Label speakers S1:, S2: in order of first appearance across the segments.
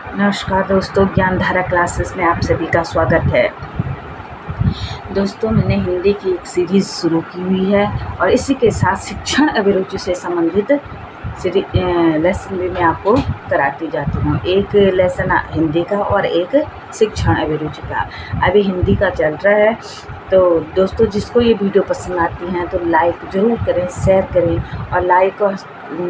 S1: नमस्कार दोस्तों, ज्ञानधारा क्लासेस में आप सभी का स्वागत है। दोस्तों, मैंने हिंदी की एक सीरीज़ शुरू की हुई है और इसी के साथ शिक्षण अभिरुचि से संबंधित लेसन भी मैं आपको कराती जाती हूँ। एक लेसन हिंदी का और एक शिक्षण अभिरुचि का। अभी हिंदी का चल रहा है, तो दोस्तों जिसको ये वीडियो पसंद आती हैं तो लाइक ज़रूर करें, शेयर करें और लाइक और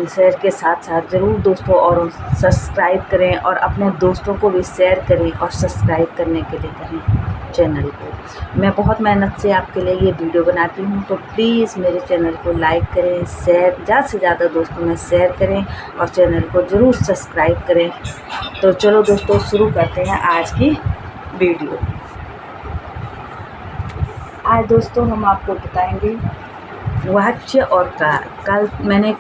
S1: शेयर के साथ साथ ज़रूर दोस्तों और सब्सक्राइब करें और अपने दोस्तों को भी शेयर करें और सब्सक्राइब करने के लिए कहें चैनल को। मैं बहुत मेहनत से आपके लिए ये वीडियो बनाती हूँ, तो प्लीज़ मेरे चैनल को लाइक करें, शेयर ज़्यादा से ज़्यादा दोस्तों में शेयर करें और चैनल को ज़रूर सब्सक्राइब करें। तो चलो दोस्तों शुरू करते हैं आज की वीडियो। आज दोस्तों हम आपको बताएंगे वाच्य और कार। कल मैंने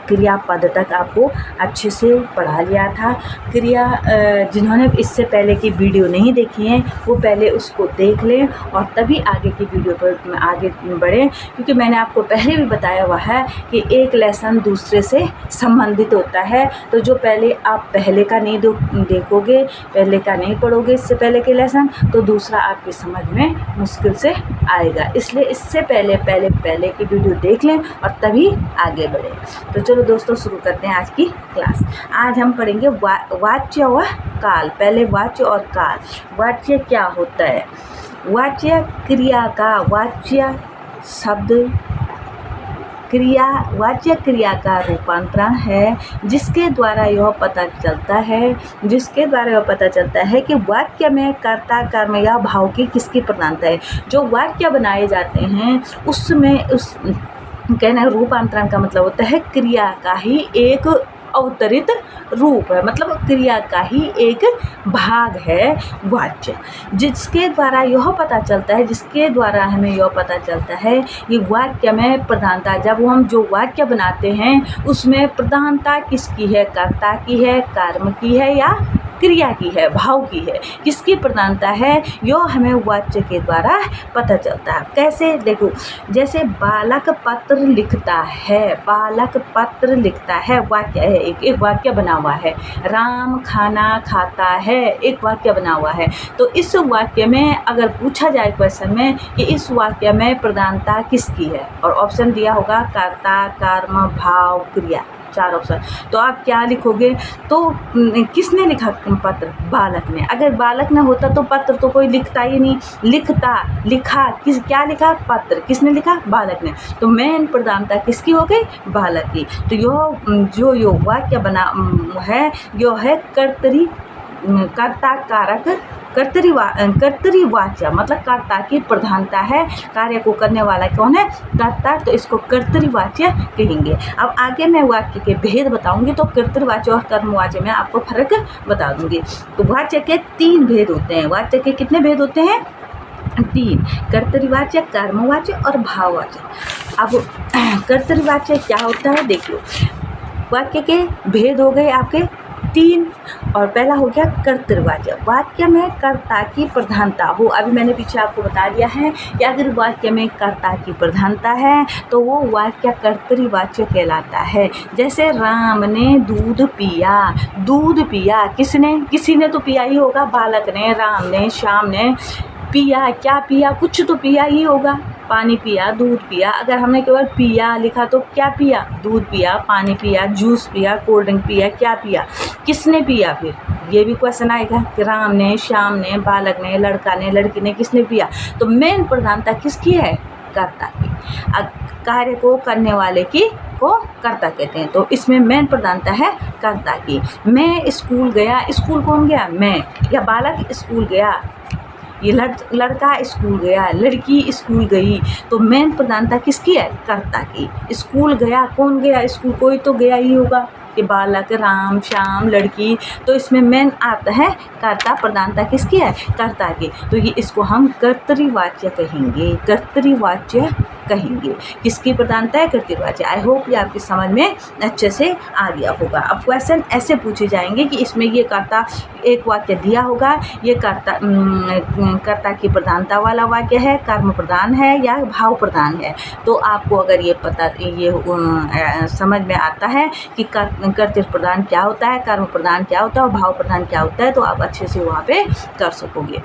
S1: क्रियापद तक आपको अच्छे से पढ़ा लिया था। जिन्होंने इससे पहले की वीडियो नहीं देखी है वो पहले उसको देख लें और तभी आगे की वीडियो पर आगे बढ़ें, क्योंकि मैंने आपको पहले भी बताया हुआ है कि एक लेसन दूसरे से संबंधित होता है। तो जो पहले आप पहले का नहीं देखोगे, पहले का नहीं पढ़ोगे इससे पहले के लेसन, तो दूसरा आपकी समझ में मुश्किल से आएगा। इसलिए इससे पहले की वीडियो देख लें और तभी आगे बढ़ें। तो चलो दोस्तों शुरू करते हैं आज की क्लास। आज हम पढ़ेंगे वाच्य व काल। पहले वाच्य और काल। वाच्य क्या होता है? वाच्य क्रिया का वाच्य शब्द वाच्य क्रिया का रूपांतरण है, जिसके द्वारा यह पता चलता है कि वाक्य में कर्ता, कर्म या भाव की किसकी प्रधानता है। जो वाक्य बनाए जाते हैं उसमें कहना रूपांतरण का मतलब होता है क्रिया का ही एक अवतरित रूप है, मतलब क्रिया का ही एक भाग है वाच्य, जिसके द्वारा हमें यह पता चलता है कि वाक्य में प्रधानता, जब हम जो वाक्य बनाते हैं उसमें प्रधानता किसकी है, कर्ता की है, कर्म की है या क्रिया की है, भाव की है, किसकी प्रधानता है, यो हमें वाच्य के द्वारा पता चलता है। कैसे? देखो, जैसे बालक पत्र लिखता है, वाक्य है, एक वाक्य बना हुआ है। राम खाना खाता है, एक वाक्य बना हुआ है। तो इस वाक्य में अगर पूछा जाए क्वेश्चन में कि इस वाक्य में प्रधानता किसकी है, और ऑप्शन दिया होगा कर्ता, कर्म, भाव, क्रिया, 4 ऑप्शन। तो आप क्या लिखोगे? तो किसने लिखा पत्र? बालक ने। अगर बालक न होता तो पत्र तो कोई लिखता ही नहीं। क्या लिखा? पत्र। किसने लिखा? बालक ने। तो मेन प्रधानता किसकी हो गई? बालक की। तो यो वाक्य बना है, यो है कर्ता कारक कर्तरीवाच्य, मतलब कर्ता की प्रधानता है। कार्य को करने वाला कौन है? कर्ता। तो इसको कर्तरीवाच्य कहेंगे। अब आगे मैं वाक्य के भेद बताऊंगी, तो कर्तरीवाच्य और कर्मवाच्य में आपको फर्क बता दूंगी। तो वाच्य के 3 भेद होते हैं। वाच्य के कितने भेद होते हैं? 3। कर्तरीवाच्य, कर्मवाच्य और भाववाच्य। अब कर्तरीवाच्य क्या होता है? देखिए, वाक्य के भेद हो गए आपके 3, और पहला हो गया कर्तृवाच्य। वाक्य में कर्ता की प्रधानता हो। अभी मैंने पीछे आपको बता दिया है कि अगर वाक्य में कर्ता की प्रधानता है तो वो वाक्य कर्तृवाच्य कहलाता है। जैसे राम ने दूध पिया, किसी ने तो पिया ही होगा। बालक ने, राम ने, श्याम ने पिया। क्या पिया? कुछ तो पिया ही होगा। पानी पिया, दूध पिया। अगर हमने केवल पिया लिखा तो क्या पिया? दूध पिया, पानी पिया, जूस पिया, कोल्ड ड्रिंक पिया। क्या पिया? किसने पिया? फिर ये भी क्वेश्चन आएगा कि राम ने, श्याम ने, बालक ने, लड़का ने, लड़की ने, किसने पिया? तो मेन प्रधानता किसकी है? कर्ता की। कार्य को करने वाले को कर्ता कहते हैं। तो इसमें मेन प्रधानता है कर्ता की। मैं स्कूल गया, स्कूल कौन गया? मैं। या बालक स्कूल गया, ये लड़का स्कूल गया, लड़की स्कूल गई। तो मेन प्रधानता किसकी है? कर्ता की। स्कूल गया, कौन गया स्कूल? कोई तो गया ही होगा, कि बालक, राम, श्याम, लड़की। तो इसमें मेन आता है कर्ता। प्रधानता किसकी है? कर्ता की। तो ये इसको हम कर्तरीवाच्य कहेंगे। किसकी प्रधानता है? कर्तृवाच्य। आई होप ये आपकी समझ में अच्छे से आ गया होगा। अब क्वेश्चन ऐसे पूछे जाएंगे कि इसमें ये कर्ता, एक वाक्य दिया होगा, ये कर्ता कर्ता की प्रधानता वाला वाक्य है, कर्म प्रधान है या भाव प्रधान है। तो आपको अगर ये समझ में आता है कि कर्तृ प्रधान क्या होता है, कर्म प्रधान क्या होता है और भाव प्रधान क्या होता है, तो आप अच्छे से वहाँ पे कर सकोगे।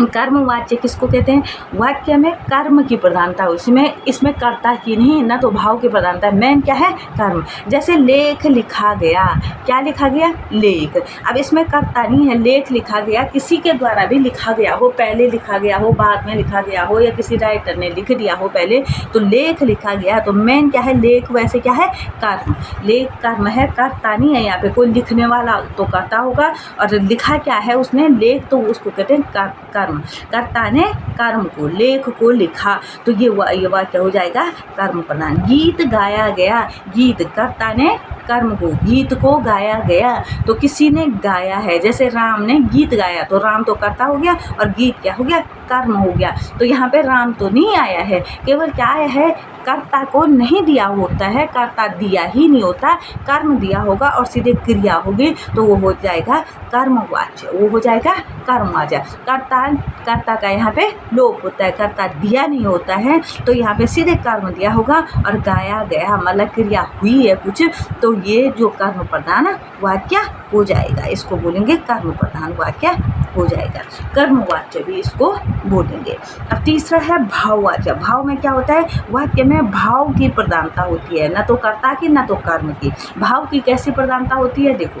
S1: कर्म वाच्य किसको कहते हैं? वाक्य में कर्म की प्रधानता हो, इसमें कर्ता की नहीं, ना तो भाव की प्रधानता है। मेन क्या है? कर्म। जैसे लेख लिखा गया, क्या लिखा गया? लेख। अब इसमें कर्ता नहीं है, लेख लिखा गया, किसी के द्वारा भी लिखा गया हो, पहले लिखा गया हो, बाद में लिखा गया हो, या किसी राइटर ने लिख दिया हो पहले, तो लेख लिखा गया। तो मेन क्या है? लेख। वैसे क्या है? कर्म। लेख कर्म है, कर्ता नहीं है यहाँ पे। कोई लिखने वाला तो कर्ता होगा, और लिखा क्या है उसने? लेख, तो उसको कहते हैं कर्म। कर्ता ने कर्म को, लेख को लिखा, तो ये वाक्य हो जाएगा कर्म प्रधान। गीत गाया गया, गीत, कर्ता ने कर्म को, गीत को गाया गया, तो किसी ने गाया है। जैसे राम ने गीत गाया, तो राम तो कर्ता हो गया और गीत क्या हो गया? कर्म हो गया। तो यहाँ पे राम तो नहीं आया है, केवल क्या आया है? कर्ता को नहीं दिया होता है, कर्ता दिया ही नहीं होता, कर्म दिया होगा और सीधे क्रिया होगी, तो वो हो जाएगा कर्मवाच्य, वो हो जाएगा कर्मवाच्य। कर्ता का यहाँ पे लोप होता है, कर्ता दिया नहीं होता है, तो यहाँ पे सीधे कर्म दिया होगा, और गाया गया मतलब क्रिया हुई है कुछ, तो ये जो कर्म प्रधान वाक्य हो जाएगा, इसको बोलेंगे कर्म प्रधान वाक्य हो जाएगा। कर्मवाच्य भी इसको बोलेंगे। अब तीसरा है भाववाच्य। भाव में क्या होता है? वाक्य में भाव की प्रधानता होती है, न तो कर्ता की न तो कर्म की। भाव की कैसी प्रधानता होती है? देखो,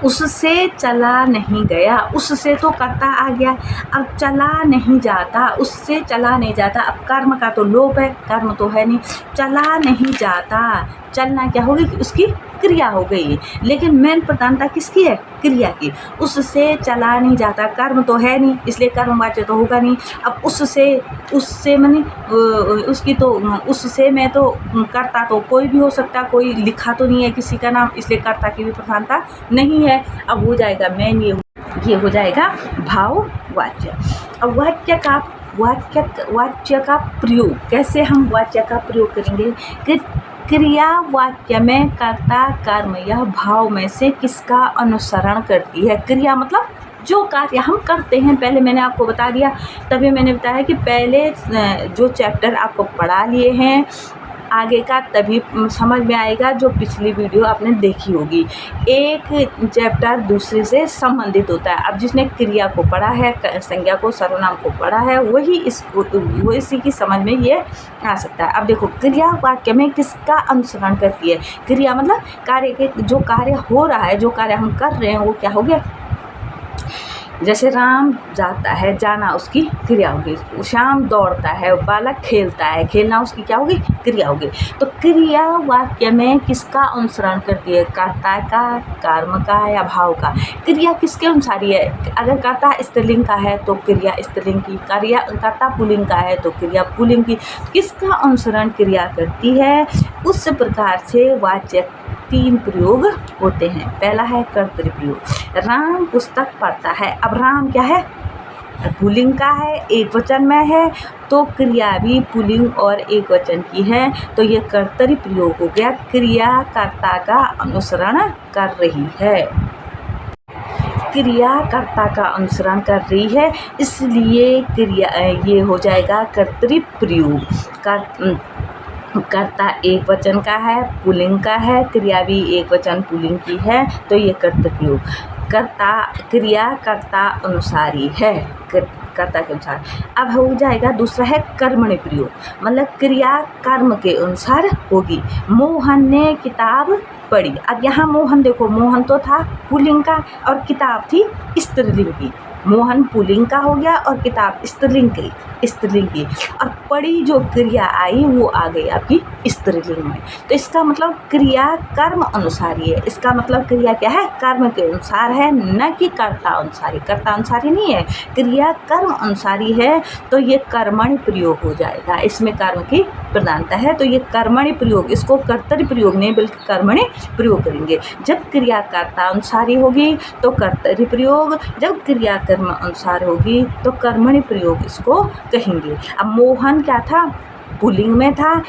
S1: उससे चला नहीं गया, उससे तो कर्ता आ गया, अब चला नहीं जाता, उससे चला नहीं जाता, अब कर्म का तो लोप है, कर्म तो है नहीं, चला नहीं जाता, चलना क्या होगी? उसकी क्रिया हो गई। लेकिन मेन प्रधानता किसकी है? क्रिया की। उससे चला नहीं जाता, कर्म तो है नहीं, इसलिए कर्मवाच्य तो होगा नहीं। अब उससे माने उसकी तो, उससे में तो कर्ता तो कोई भी हो सकता, कोई लिखा तो नहीं है किसी का नाम, इसलिए कर्ता की भी प्रधानता नहीं है। अब हो जाएगा मेन ये हो जाएगा भाववाच्य। अब वाच्य का प्रयोग कैसे हम वाच्य का प्रयोग करेंगे? कि क्रिया वाक्य में कर्ता कर्म यह भाव में से किसका अनुसरण करती है? क्रिया मतलब जो कार्य हम करते हैं। पहले मैंने आपको बता दिया, तभी मैंने बताया कि पहले जो चैप्टर आपको पढ़ा लिए हैं आगे का, तभी समझ में आएगा जो पिछली वीडियो आपने देखी होगी। एक चैप्टर दूसरे से संबंधित होता है। अब जिसने क्रिया को पढ़ा है, संज्ञा को, सर्वनाम को पढ़ा है, वही इसी की समझ में ये आ सकता है। अब देखो, क्रिया वाक्य में किसका अनुसरण करती है? क्रिया मतलब कार्य के, जो कार्य हो रहा है, जो कार्य हम कर रहे हैं, वो क्या हो गया? जैसे राम जाता है, जाना उसकी क्रिया होगी। श्याम दौड़ता है, बालक खेलता है, खेलना उसकी क्या होगी? क्रिया होगी। तो क्रिया वाक्य में किसका अनुसरण करती है? कर्ता का, कर्म का या भाव का? क्रिया किसके अनुसार है? अगर कर्ता स्त्रीलिंग का है तो क्रिया स्त्रीलिंग की, कर्ता पुल्लिंग का है तो क्रिया पुल्लिंग की। किसका अनुसरण क्रिया करती है? उस प्रकार से वाच्य 3 प्रयोग होते हैं। पहला है कर्तृ प्रयोग। राम पुस्तक पढ़ता है। अब राम क्या है? पुल्लिंग का है, एक वचन में है, तो क्रिया भी पुल्लिंग और एक वचन की है, तो ये कर्तृ प्रयोग हो गया। क्रिया कर्ता का अनुसरण कर रही है, क्रिया कर्ता का अनुसरण कर रही है, इसलिए क्रिया ये हो जाएगा कर्तृ प्रयोग। कर्ता एक वचन का है, पुल्लिंग का है, क्रिया भी एक वचन पुल्लिंग की है, तो ये कर्तृ प्रयोग। क्रिया कर्ता अनुसारी है, कर्ता के अनुसार। अब हो जाएगा दूसरा है कर्मणि प्रयोग, मतलब क्रिया कर्म के अनुसार होगी। मोहन ने किताब पढ़ी। अब यहाँ मोहन देखो, मोहन तो था पुल्लिंग का और किताब थी स्त्रीलिंग की। मोहन पुल्लिंग का हो गया और किताब स्त्रीलिंग की, और पढ़ी जो क्रिया आई वो आ गई आपकी स्त्रीलिंग में। तो इसका मतलब क्रिया कर्म अनुसारी है। इसका मतलब क्रिया क्या है? कर्म के अनुसार है, न कि कर्ता अनुसारी। कर्ता अनुसारी नहीं है, क्रिया कर्म अनुसारी है, तो ये कर्मणि प्रयोग हो जाएगा। इसमें कर्म की प्रधानता है, तो ये कर्मणि प्रयोग, इसको कर्तरि प्रयोग नहीं बल्कि कर्मणि प्रयोग करेंगे। जब क्रिया कर्ता अनुसारी होगी तो कर्तरि प्रयोग, जब क्रिया कर्म अनुसार होगी तो कर्मणि प्रयोग इसको कहेंगे। अब मोहन क्या था? पुल्लिंग में था,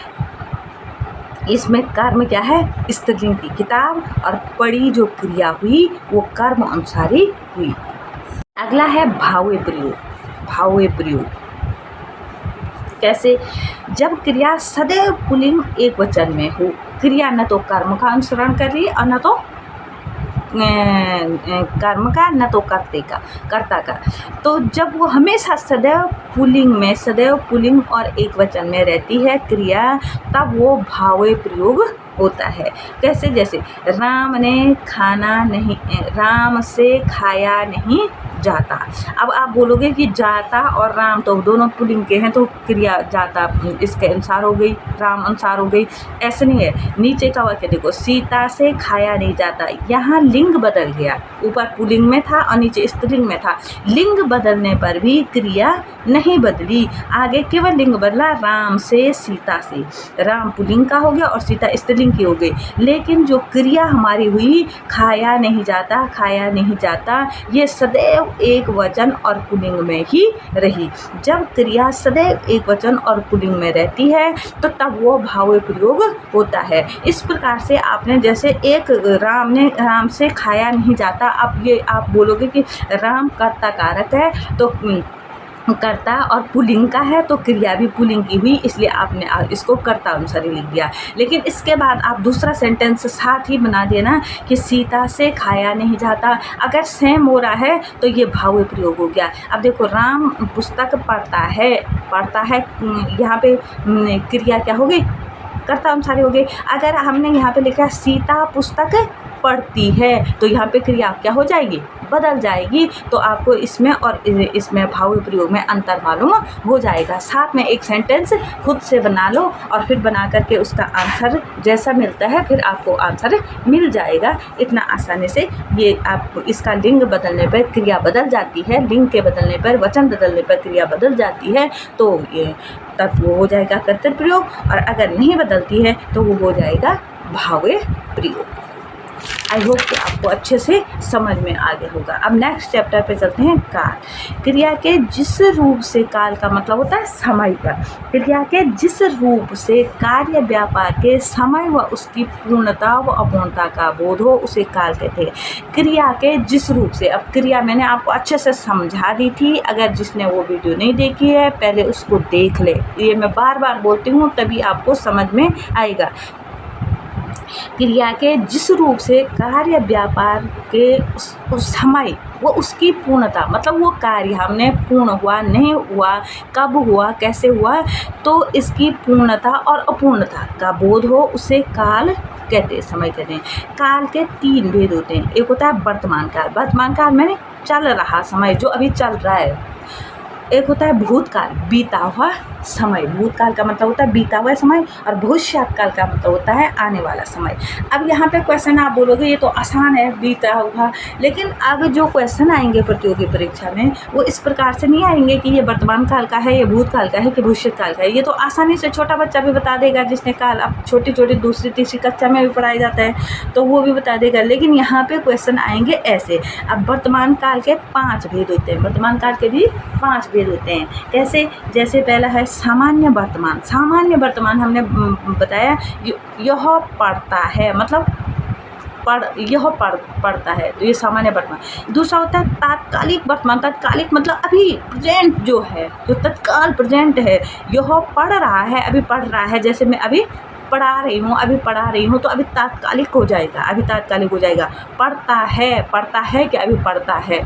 S1: इसमें कर्म क्या है? स्त्रीलिंग की किताब, और पढ़ी जो क्रिया हुई वो कर्म अनुसारी हुई। अगला है भावे प्रयोग। भावे प्रयोग कैसे? जब क्रिया सदैव पुल्लिंग एक वचन में हो, क्रिया न तो कर्म का अनुसरण कर रही है और न तो कर्म का, न तो कर्ता का। तो जब वो हमेशा सदैव पुल्लिंग और एक वचन में रहती है क्रिया, तब वो भावे प्रयोग होता है। कैसे? जैसे राम से खाया नहीं जाता। अब आप बोलोगे कि जाता और राम तो दोनों पुल्लिंग के हैं, तो क्रिया जाता इसके अनुसार हो गई, राम अनुसार हो गई। ऐसे नहीं है। नीचे का वाक्य देखो, सीता से खाया नहीं जाता। यहाँ लिंग बदल गया, ऊपर पुल्लिंग में था और नीचे स्त्रीलिंग में था। लिंग बदलने पर भी क्रिया नहीं बदली, आगे केवल लिंग बदला, राम से सीता से। राम पुल्लिंग का हो गया और सीता स्त्रीलिंग की हो गई, लेकिन जो क्रिया हमारी हुई खाया नहीं जाता, ये सदैव एक वचन और पुल्लिंग में ही रही। जब क्रिया सदैव एक वचन और पुल्लिंग में रहती है तो तब वो भावे प्रयोग होता है। इस प्रकार से आपने जैसे एक राम से खाया नहीं जाता, अब ये आप बोलोगे कि राम कर्ता कारक है, तो कर्ता और पुल्लिंग का है तो क्रिया भी पुल्लिंग की हुई, इसलिए आपने इसको कर्ता अनुसार ही लिख दिया। लेकिन इसके बाद आप दूसरा सेंटेंस साथ ही बना देना कि सीता से खाया नहीं जाता। अगर सेम हो रहा है तो ये भावे प्रयोग हो गया। अब देखो, राम पुस्तक पढ़ता है, यहाँ पे क्रिया क्या हो गई? कर्ता अनुसार हो गई। अगर हमने यहाँ पे लिखा सीता पुस्तक पढ़ती है, तो यहाँ पे क्रिया क्या हो जाएगी? बदल जाएगी। तो आपको इसमें और इसमें भावे प्रयोग में अंतर मालूम हो जाएगा। साथ में एक सेंटेंस खुद से बना लो और फिर बना करके उसका आंसर जैसा मिलता है फिर आपको आंसर मिल जाएगा। इतना आसानी से ये आप इसका लिंग बदलने पर क्रिया बदल जाती है, लिंग के बदलने पर, वचन बदलने पर क्रिया बदल जाती है, तो ये तब वो हो जाएगा कर्तव्य प्रयोग, और अगर नहीं बदलती है तो वो हो जाएगा भावे प्रयोग। आई होप कि आपको अच्छे से समझ में आ गया होगा। अब नेक्स्ट चैप्टर पे चलते हैं। काल। क्रिया के जिस रूप से, काल का मतलब होता है समय का। क्रिया के जिस रूप से कार्य व्यापार के समय व उसकी पूर्णता व अपूर्णता का बोध हो उसे काल कहते हैं। क्रिया के जिस रूप से, अब क्रिया मैंने आपको अच्छे से समझा दी थी, अगर जिसने वो वीडियो नहीं देखी है पहले उसको देख ले। ये मैं बार बार बोलती हूँ तभी आपको समझ में आएगा। क्रिया के जिस रूप से कार्य व्यापार के उस समय वो उसकी पूर्णता, मतलब वो कार्य हमने पूर्ण हुआ नहीं हुआ, कब हुआ, कैसे हुआ, तो इसकी पूर्णता और अपूर्णता का बोध हो उसे काल कहते हैं, समय कहते हैं। काल के 3 भेद होते हैं। एक होता है वर्तमान काल। वर्तमान काल मैंने चल रहा समय, जो अभी चल रहा है। एक होता है भूतकाल, बीता हुआ समय। भूतकाल का मतलब होता है बीता हुआ समय, और भविष्यकाल का मतलब होता है आने वाला समय। अब यहाँ पे क्वेश्चन आप बोलोगे ये तो आसान है, बीता हुआ, लेकिन अब जो क्वेश्चन आएंगे प्रतियोगी परीक्षा में वो इस प्रकार से नहीं आएंगे कि ये वर्तमान काल का है, ये भूतकाल का है, कि भविष्यकाल का है। ये तो आसानी से छोटा बच्चा भी बता देगा, जिसने काल अब छोटी छोटी दूसरी तीसरी कक्षा में भी पढ़ाया जाता है तो वो भी बता देगा। लेकिन यहाँ पे क्वेश्चन आएंगे ऐसे। अब वर्तमान काल के 5 भेद होते हैं। वर्तमान काल के भी 5 भेद होते हैं। कैसे? जैसे पहला है सामान्य वर्तमान। सामान्य वर्तमान हमने बताया यह पढ़ता है, मतलब यह पढ़ता है, तो ये सामान्य वर्तमान। दूसरा होता है तात्कालिक वर्तमान। तात्कालिक मतलब अभी प्रेजेंट जो है, जो तत्काल प्रेजेंट है, यह पढ़ रहा है, अभी पढ़ रहा है। जैसे मैं अभी पढ़ा रही हूँ तो अभी तात्कालिक हो जाएगा, पढ़ता है कि अभी पढ़ता है,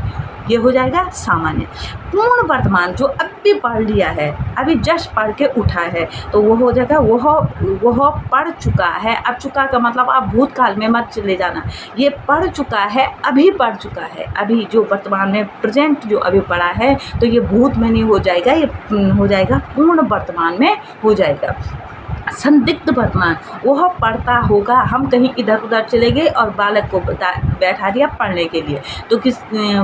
S1: ये हो जाएगा सामान्य। पूर्ण वर्तमान जो अभी पढ़ लिया है, अभी जस्ट पढ़ के उठा है, तो वो हो जाएगा वह पढ़ चुका है। अब चुका का मतलब आप भूतकाल में मत चले जाना, ये पढ़ चुका है, अभी पढ़ चुका है। अभी जो वर्तमान में प्रेजेंट जो अभी पढ़ा है तो ये भूत में नहीं हो जाएगा, ये हो जाएगा पूर्ण वर्तमान में हो जाएगा। संदिग्ध वर्तमान, वह पढ़ता होगा। हम कहीं इधर उधर चले गए और बालक को बैठा दिया पढ़ने के लिए, तो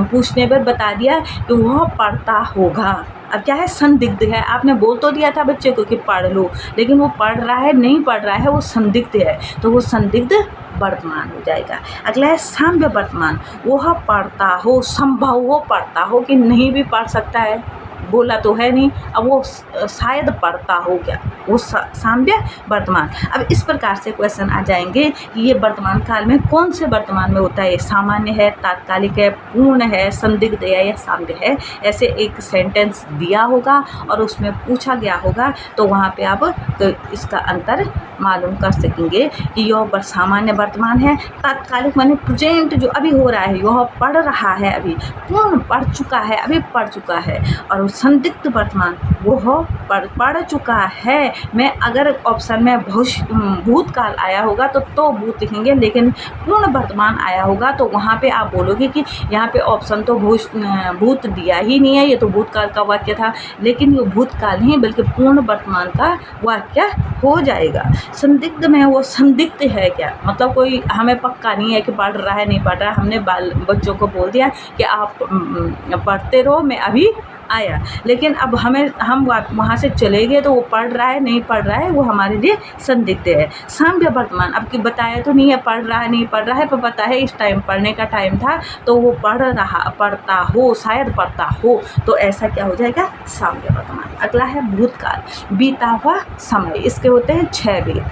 S1: पूछने पर बता दिया कि वह पढ़ता होगा। अब क्या है? संदिग्ध है। आपने बोल तो दिया था बच्चे को कि पढ़ लो, लेकिन वो पढ़ रहा है नहीं पढ़ रहा है, वो संदिग्ध है, तो वो संदिग्ध वर्तमान हो जाएगा। अगला है साम्य वर्तमान। वह पढ़ता हो, संभव हो पढ़ता हो कि नहीं भी पढ़ सकता है, बोला तो है नहीं, अब वो शायद पढ़ता हो क्या, वो साम्य वर्तमान। अब इस प्रकार से क्वेश्चन आ जाएंगे कि ये वर्तमान काल में कौन से वर्तमान में होता है, सामान्य है, तात्कालिक है, पूर्ण है, संदिग्ध है या साम्य है। ऐसे एक सेंटेंस दिया होगा और उसमें पूछा गया होगा, तो वहाँ पे आप तो इसका अंतर मालूम कर सकेंगे कि यह सामान्य वर्तमान है, तात्कालिक माने प्रेजेंट जो अभी हो रहा है, यह पढ़ रहा है, अभी पूर्ण पढ़ चुका है, अभी पढ़ चुका है। और संदिग्ध वर्तमान वह पढ़ चुका है। मैं अगर ऑप्शन में भूतकाल आया होगा तो भूत लिखेंगे, लेकिन पूर्ण वर्तमान आया होगा तो वहाँ पे आप बोलोगे कि यहाँ पे ऑप्शन तो भूत दिया ही नहीं है, ये तो भूतकाल का वाक्य था, लेकिन ये भूतकाल नहीं बल्कि पूर्ण वर्तमान का वाक्य हो जाएगा। संदिग्ध में वो संदिग्ध है क्या, मतलब कोई हमें पक्का नहीं है कि पढ़ रहा है नहीं पढ़ रहा है, हमने बच्चों को बोल दिया कि आप पढ़ते रहो, मैं अभी आया, लेकिन अब हम वहाँ से चले गए तो वो पढ़ रहा है नहीं पढ़ रहा है, वो हमारे लिए संदिग्ध है। साम्य वर्तमान अब कि बताया तो नहीं है पढ़ रहा है नहीं पढ़ रहा है, पर पता है इस टाइम पढ़ने का टाइम था, तो वो पढ़ता हो, शायद पढ़ता हो, तो ऐसा क्या हो जाएगा, साम्य वर्तमान। अगला है भूतकाल, बीता हुआ समय। इसके होते हैं 6 भेद,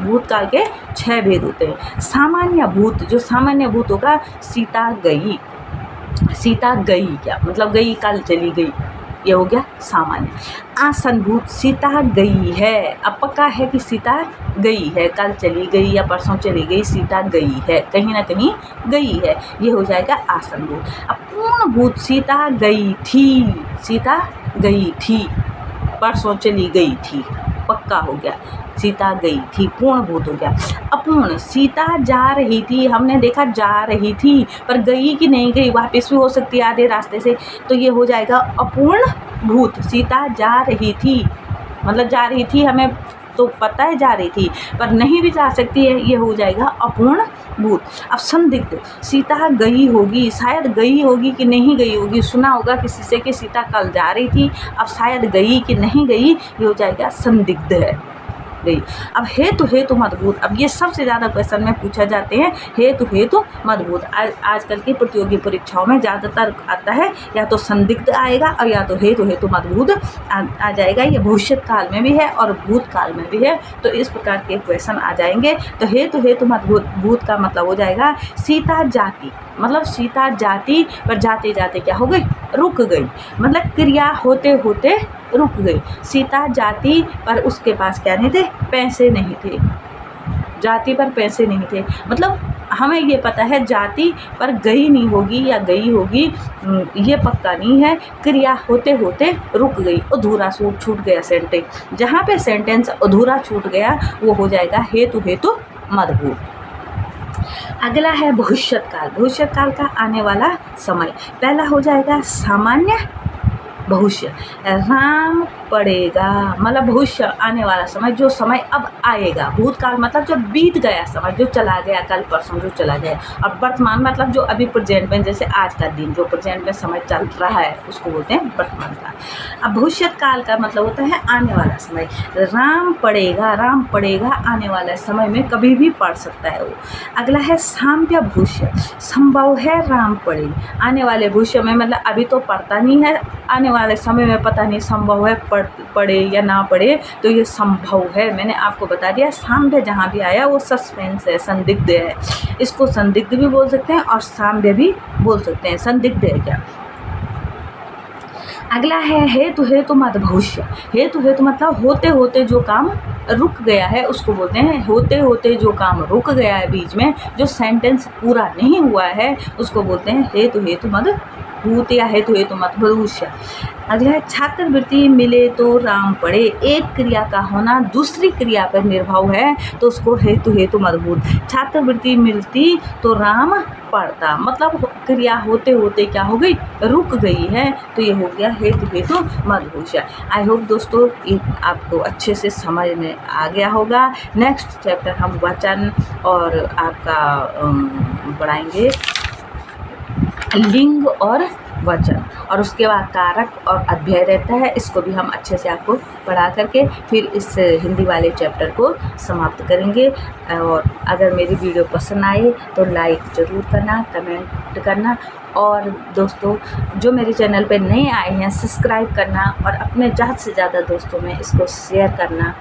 S1: भूतकाल के 6 भेद होते हैं। सामान्य भूत, जो सामान्य भूत होगा, सीता गई, सीता गई क्या मतलब गई, कल चली गई, ये हो गया सामान्य। आसनभूत, सीता गई है, अब पक्का है कि सीता गई है, कल चली गई या परसों चली गई, सीता गई है, कहीं ना कहीं गई है, ये हो जाएगा आसनभूत। अब पूर्णभूत, सीता गई थी, सीता गई थी, परसों चली गई थी, पक्का हो गया, सीता गई थी, पूर्ण भूत हो गया। अपूर्ण, सीता जा रही थी, हमने देखा जा रही थी, पर गई कि नहीं गई, वापस भी हो सकती है आधे रास्ते से, तो ये हो जाएगा अपूर्ण भूत। सीता जा रही थी मतलब जा रही थी, हमें तो पता है जा रही थी, पर नहीं भी जा सकती है, ये हो जाएगा अपूर्ण भूत। अब संदिग्ध, सीता गई होगी, शायद गई होगी कि नहीं गई होगी, सुना होगा किसी से कि सीता कल जा रही थी, अब शायद गई कि नहीं गई, ये हो जाएगा संदिग्ध है, गई। अब हेतु मदभूत, अब ये सबसे ज़्यादा क्वेश्चन में पूछा जाते हैं, हेतु मदभूत। आजकल की प्रतियोगी परीक्षाओं में ज़्यादातर आता है, या तो संदिग्ध आएगा और या तो हेतु मदभूत आ जाएगा। ये भविष्य काल में भी है और भूतकाल में भी है, तो इस प्रकार के क्वेश्चन आ जाएंगे। तो हेतु मदभूत का मतलब हो जाएगा सीता जाती, मतलब सीता जाती पर जाते जाते क्या हो गई, रुक गई, मतलब क्रिया होते होते रुक गई। सीता जाती पर उसके पास क्या नहीं थे, पैसे नहीं थे, जाती पर पैसे नहीं थे, मतलब हमें ये पता है जाती पर गई नहीं होगी या गई होगी, ये पक्का नहीं है। क्रिया होते होते रुक गई, अधूरा छूट गया सेंटेंस, जहाँ पे सेंटेंस अधूरा छूट गया वो हो जाएगा हेतु मदभूत। अगला है भविष्यत काल, भविष्यत काल का आने वाला समय। पहला हो जाएगा सामान्य भविष्य, राम पड़ेगा मतलब भविष्य आने वाला समय, जो समय अब आएगा। भूतकाल मतलब जो बीत गया समय, जो चला गया, कल परसों जो चला गया। और वर्तमान मतलब जो अभी प्रेजेंट में, जैसे आज का दिन जो प्रेजेंट में समय चल रहा है उसको बोलते हैं वर्तमान काल। अब भविष्य काल का मतलब होता है आने वाला समय। राम पड़ेगा, राम पड़ेगा आने वाले समय में कभी भी पड़ सकता है वो। अगला है साम्य भविष्य, संभव है राम पड़े, आने वाले भविष्य में मतलब अभी तो पड़ता नहीं है, आने वाले समय में पता नहीं संभव है पढ़े या ना पढ़े, तो ये संभव है। मैंने आपको बता दिया साम्य जहाँ भी आया वो सस्पेंस है, संदिग्ध है, इसको संदिग्ध भी बोल सकते हैं और साम्य भी बोल सकते हैं। संदिग्ध है क्या। अगला है हेतु मद भविष्य, हेतु मतलब होते होते जो काम रुक गया है उसको बोलते हैं, होते होते जो काम रुक गया है बीच में, जो सेंटेंस पूरा नहीं हुआ है उसको बोलते हैं हेतु मद भूत या हेतु मत भविष्य। अगला है छात्रवृत्ति मिले तो राम पढ़े, एक क्रिया का होना दूसरी क्रिया पर निर्भर है तो उसको हेतु मदभूत। छात्रवृत्ति मिलती तो राम पढ़ता, मतलब क्रिया होते होते क्या हो गई, रुक गई है, तो ये हो गया हेतु मदभूषा। आई होप दोस्तों आपको अच्छे से समझ में आ गया होगा। नेक्स्ट चैप्टर हम वचन और आपका पढ़ाएंगे लिंग और वचन, और उसके बाद कारक और अव्यय रहता है, इसको भी हम अच्छे से आपको पढ़ा करके फिर इस हिंदी वाले चैप्टर को समाप्त करेंगे। और अगर मेरी वीडियो पसंद आए तो लाइक ज़रूर करना, कमेंट करना और दोस्तों जो मेरे चैनल पे नए आए हैं, सब्सक्राइब करना और अपने ज़्यादा से ज़्यादा दोस्तों में इसको शेयर करना